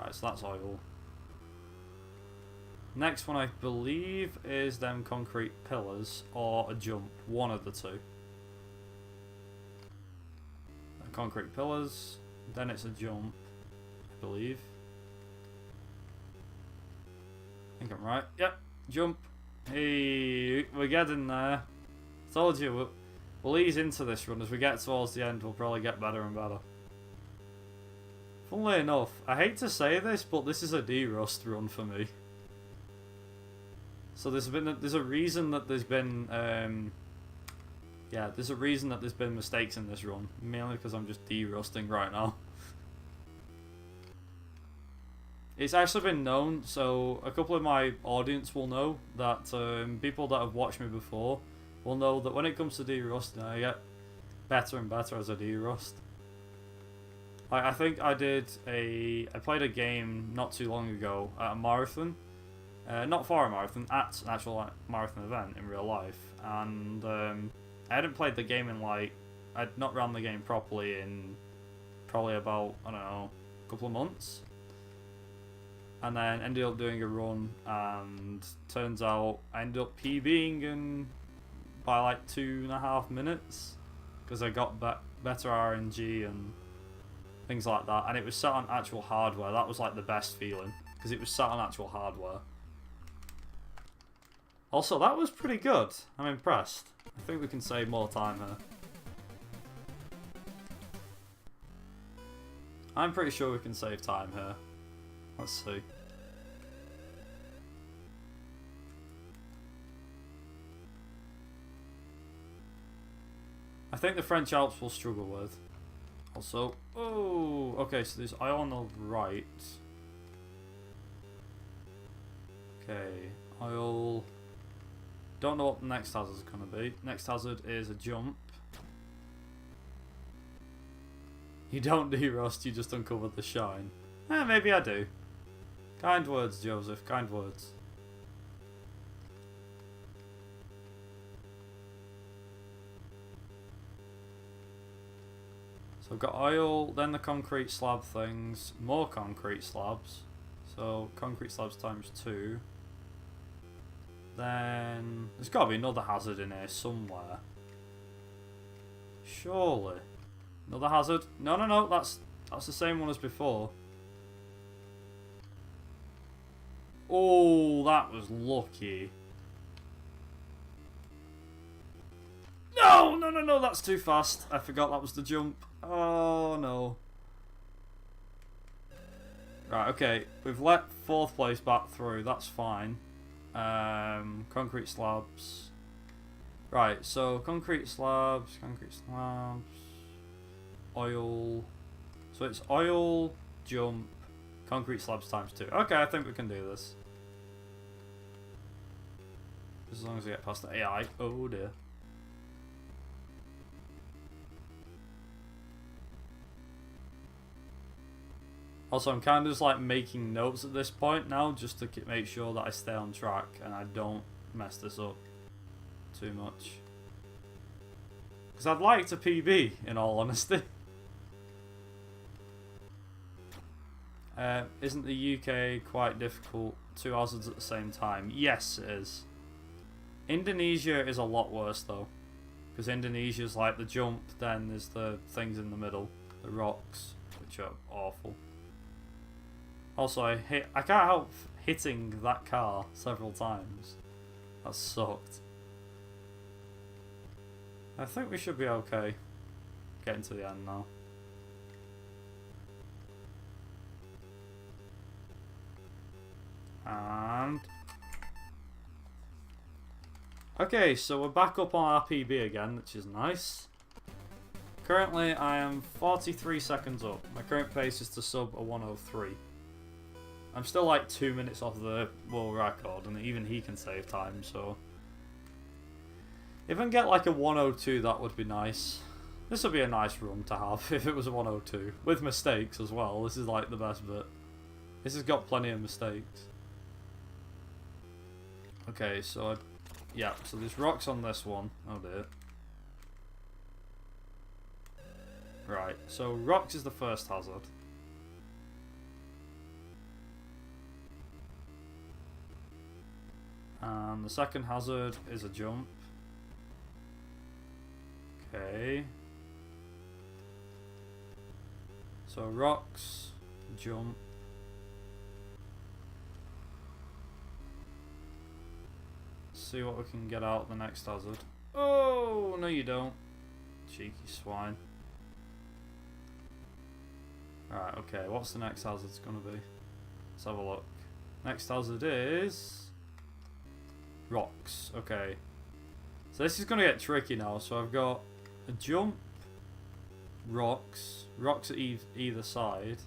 Right, so that's oil. Next one I believe is them concrete pillars or a jump. One of the two. Concrete pillars, then it's a jump, I believe. I think I'm right. Yep, jump. Hey, we're getting there. Told you, we'll ease into this run. As we get towards the end, we'll probably get better and better. Funnily enough, I hate to say this, but this is a de-rust run for me. So there's a reason that there's been yeah, there's a reason that there's been mistakes in this run, mainly because I'm just de-rusting right now. It's actually been known, so a couple of my audience will know that people that have watched me before will know that when it comes to de-rusting, I get better and better as a de-rust. I think I played a game not too long ago at a marathon. Not for a marathon, at an actual marathon event in real life, and I hadn't played the game in I'd not run the game properly in probably about, I don't know, a couple of months. And then ended up doing a run, and turns out I ended up PBing by like 2.5 minutes, because I got better RNG and things like that, and it was set on actual hardware. That was like the best feeling, because it was set on actual hardware. Also, that was pretty good. I'm impressed. I think we can save more time here. I'm pretty sure we can save time here. Let's see. I think the French Alps will struggle with. Also, oh, okay, so there's oil on the right. Okay, oil. Don't know what the next hazard is going to be. Next hazard is a jump. You don't de-rust, you just uncover the shine. Maybe I do. Kind words, Joseph, kind words. So I've got oil, then the concrete slab things, more concrete slabs. So concrete slabs times 2. Then there's got to be another hazard in here somewhere. Surely. Another hazard? No, no, no. That's the same one as before. Oh, that was lucky. No, no, no, no. That's too fast. I forgot that was the jump. Oh no. Right. Okay. We've let 4th place back through. That's fine. Concrete slabs. Right, so concrete slabs, oil. So it's oil, jump, concrete slabs times 2. Okay, I think we can do this. As long as we get past the AI. Oh dear. Also, I'm kind of just like making notes at this point now, just to make sure that I stay on track and I don't mess this up too much. Because I'd like to PB, in all honesty. Isn't the UK quite difficult? 2 hazards at the same time? Yes, it is. Indonesia is a lot worse though. Because Indonesia's like the jump, then there's the things in the middle, the rocks, which are awful. Also, I can't help hitting that car several times. That sucked. I think we should be okay. Getting to the end now. And... okay, so we're back up on our PB again, which is nice. Currently, I am 43 seconds up. My current pace is to sub a 103. I'm still like 2 minutes off the world record, and even he can save time, so... if I can get like a 102, that would be nice. This would be a nice run to have, if it was a 102. With mistakes as well, this is like the best bit. This has got plenty of mistakes. Okay, so... yeah, so there's rocks on this one. Oh dear. Right, so rocks is the first hazard. And the second hazard is a jump. Okay. So rocks, jump. See what we can get out of the next hazard. Oh, no you don't. Cheeky swine. Alright, okay, what's the next hazard going to be? Let's have a look. Next hazard is... rocks, okay. So this is going to get tricky now, so I've got a jump, rocks at either side.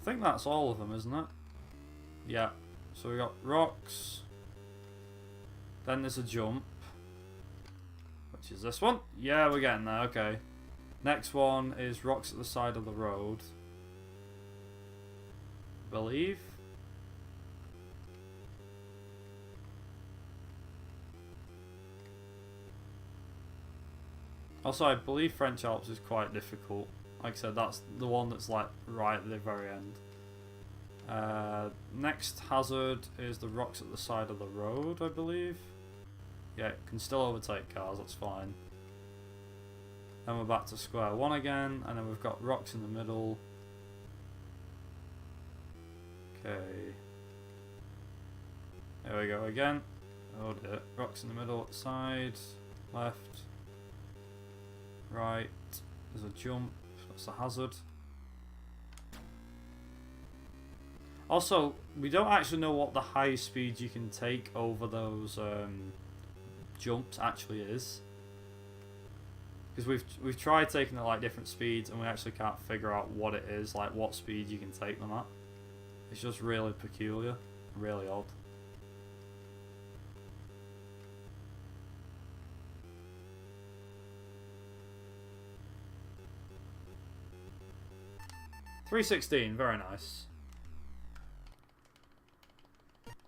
I think that's all of them, isn't it? Yeah. So we got rocks. Then there's a jump. Which is this one. Yeah, we're getting there, okay. Next one is rocks at the side of the road. I believe. Also, I believe French Alps is quite difficult. Like I said, that's the one that's like right at the very end. Next hazard is the rocks at the side of the road, I believe. Yeah, it can still overtake cars, that's fine. Then we're back to square one again, and then we've got rocks in the middle. Okay. There we go again. Oh dear. Rocks in the middle, side, left, right. There's a jump. That's a hazard. Also, we don't actually know what the highest speed you can take over those jumps actually is, because we've tried taking it like different speeds and we actually can't figure out what it is, like what speed you can take them at. It's just really peculiar, really odd. .316, very nice.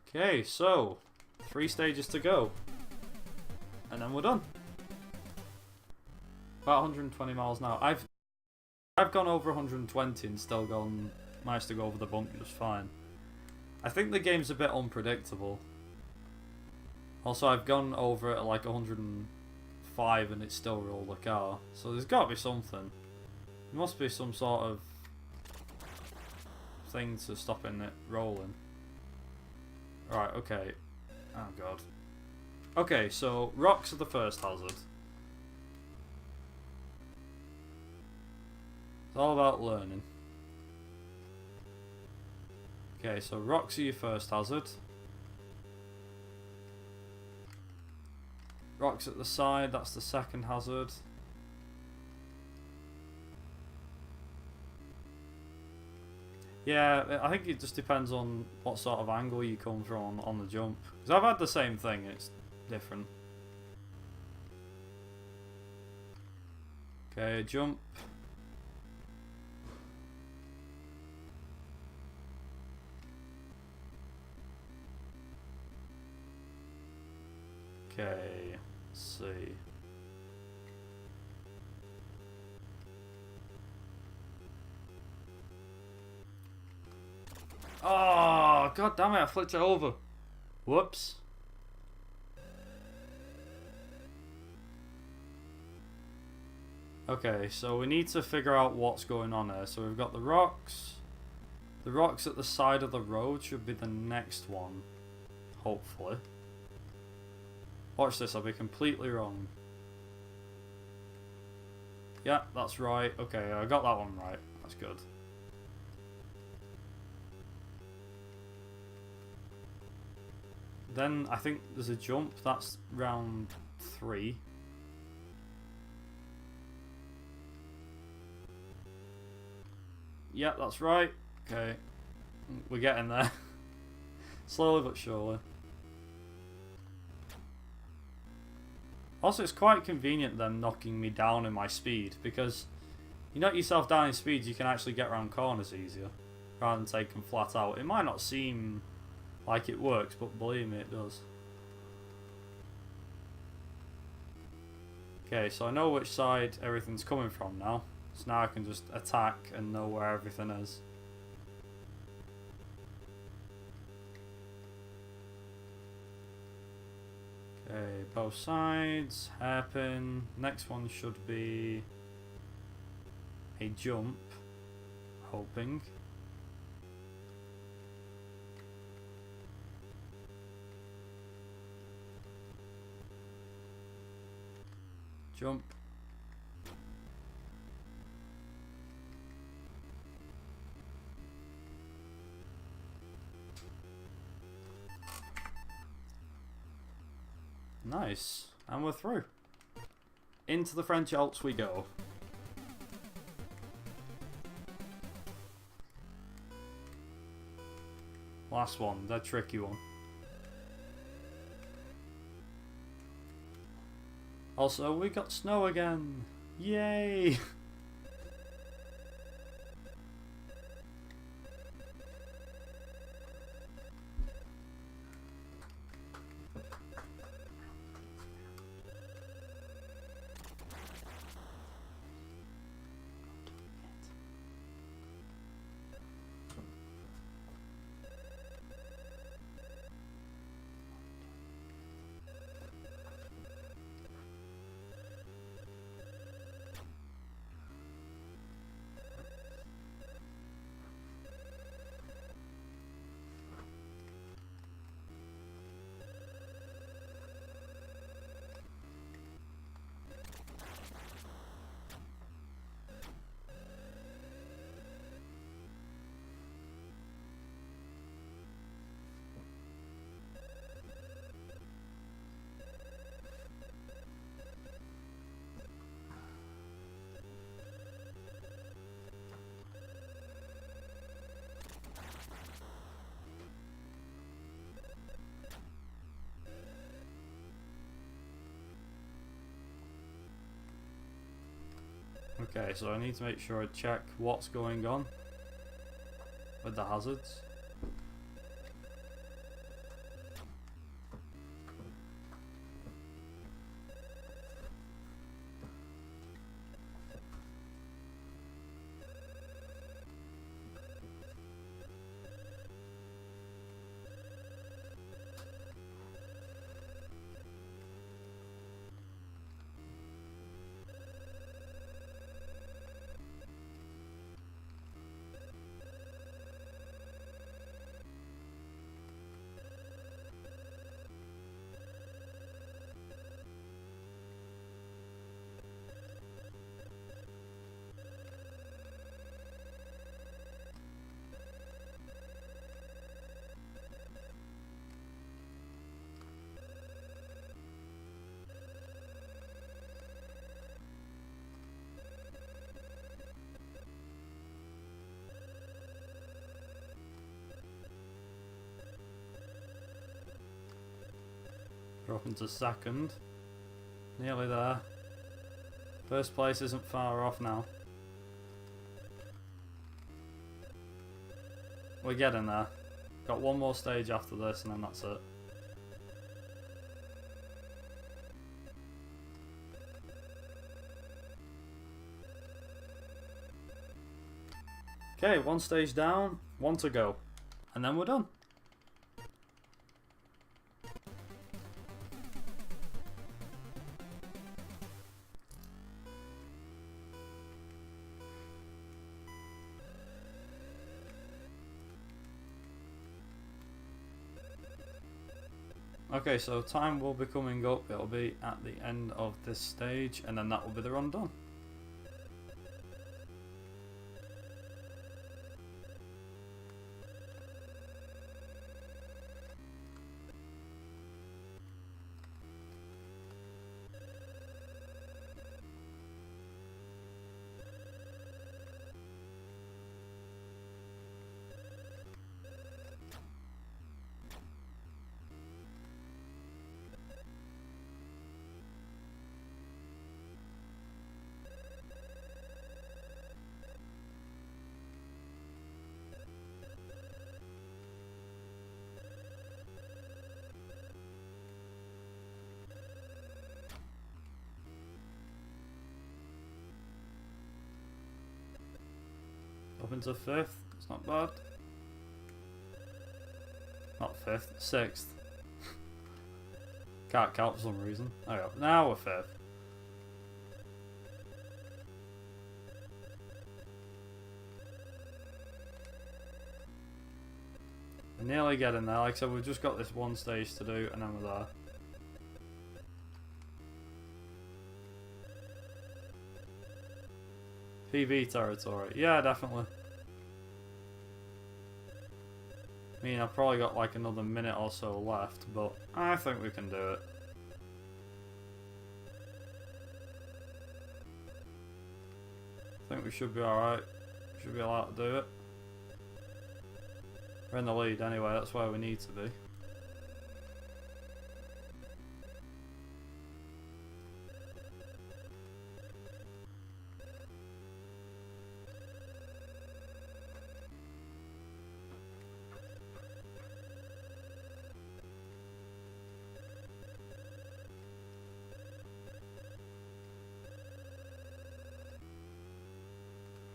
Okay, so 3 stages to go, and then we're done. About 120 miles an hour. I've gone over 120 and still managed to go over the bump just fine. I think the game's a bit unpredictable. Also, I've gone over it at like 105 and it still rolled the car. So there's got to be something. There must be some sort of thing to stopping it rolling. Right, okay. Oh god. Okay, so rocks are the first hazard. It's all about learning. Okay, so rocks are your first hazard. Rocks at the side, that's the second hazard. Yeah, I think it just depends on what sort of angle you come from on the jump. Because I've had the same thing, it's different. Okay, jump. Okay, let's see. Oh, god damn it, I flipped it over. Whoops. Okay, so we need to figure out what's going on here. So we've got the rocks. The rocks at the side of the road should be the next one. Hopefully. Watch this, I'll be completely wrong. Yeah, that's right. Okay, I got that one right. That's good. Then I think there's a jump. That's round 3. Yeah, that's right. Okay. We're getting there. Slowly but surely. Also, it's quite convenient them knocking me down in my speed, because you knock yourself down in speed, you can actually get around corners easier rather than take them flat out. It might not seem like it works, but believe me, it does. Okay, so I know which side everything's coming from now. So now I can just attack and know where everything is. Both sides, hairpin. Next one should be a jump, hoping. Jump. Nice. And we're through. Into the French Alps we go. Last one, the tricky one. Also, we got snow again. Yay! Okay, so I need to make sure I check what's going on with the hazards. Drop into second. Nearly there. First place isn't far off now. We're getting there. Got one more stage after this and then that's it. Okay, one stage down, one to go. And then we're done. Okay, so time will be coming up. It'll be at the end of this stage, and then that will be the run done. Up into fifth, it's not bad. Not fifth, sixth. Can't count for some reason. There we go. Now we're 5th. We're nearly getting there. Like I said, we've just got this one stage to do and then we're there. PB territory. Yeah, definitely. I mean, I've probably got like another minute or so left, but I think we can do it. I think we should be alright. Should be allowed to do it. We're in the lead anyway, that's where we need to be.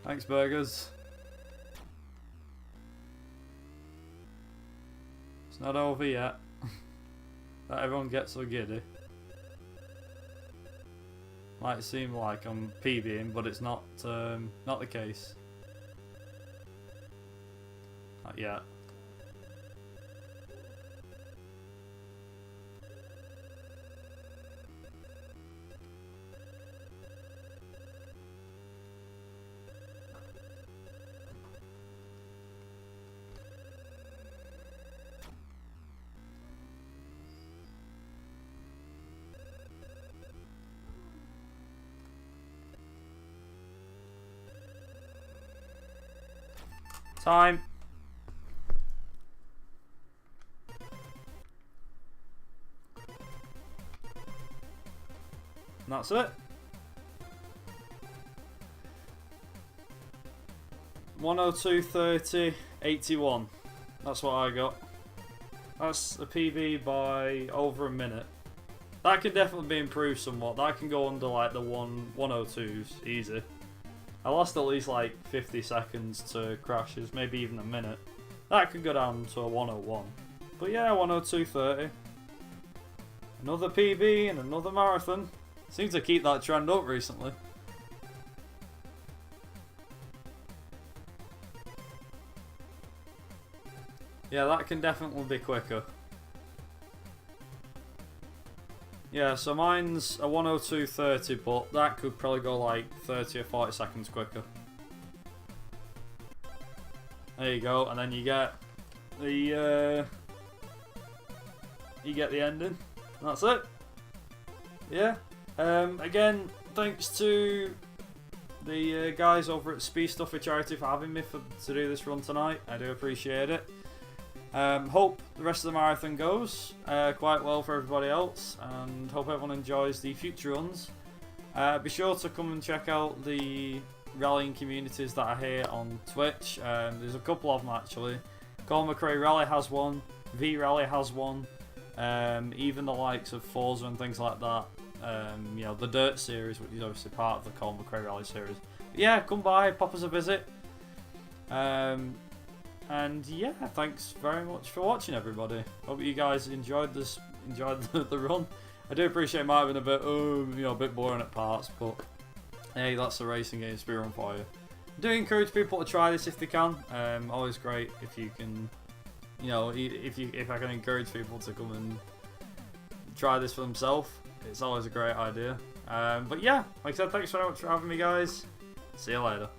Thanks, burgers. It's not over yet. That everyone gets so giddy. Might seem like I'm PBing, but it's not the case. Not yet. Time. And that's it. 102.30, 81. That's what I got. That's a PB by over a minute. That could definitely be improved somewhat. That can go under like the 102s easy. I lost at least like 50 seconds to crashes, maybe even a minute. That could go down to a 101. But yeah, 102.30. Another PB and another marathon. Seems to keep that trend up recently. Yeah, that can definitely be quicker. Yeah, so mine's a 102.30, but that could probably go like 30 or 40 seconds quicker. There you go, and then you get the ending. That's it. Yeah. Again, thanks to the guys over at Speed Stuff for Charity for having me to do this run tonight. I do appreciate it. Hope the rest of the marathon goes quite well for everybody else, and hope everyone enjoys the future runs. Be sure to come and check out the rallying communities that are here on Twitch. There's a couple of them actually. Colin McRae Rally has one, V Rally has one, even the likes of Forza and things like that. You know, the Dirt series, which is obviously part of the Colin McRae Rally series. But yeah, come by, pop us a visit. And yeah, thanks very much for watching, everybody. Hope you guys enjoyed the run. I do appreciate it might have been a bit, a bit boring at parts, but hey, that's the racing game speed run for you. I do encourage people to try this if they can. Always great if you can, if I can encourage people to come and try this for themselves. It's always a great idea. But yeah, like I said, thanks very much for having me, guys. See you later.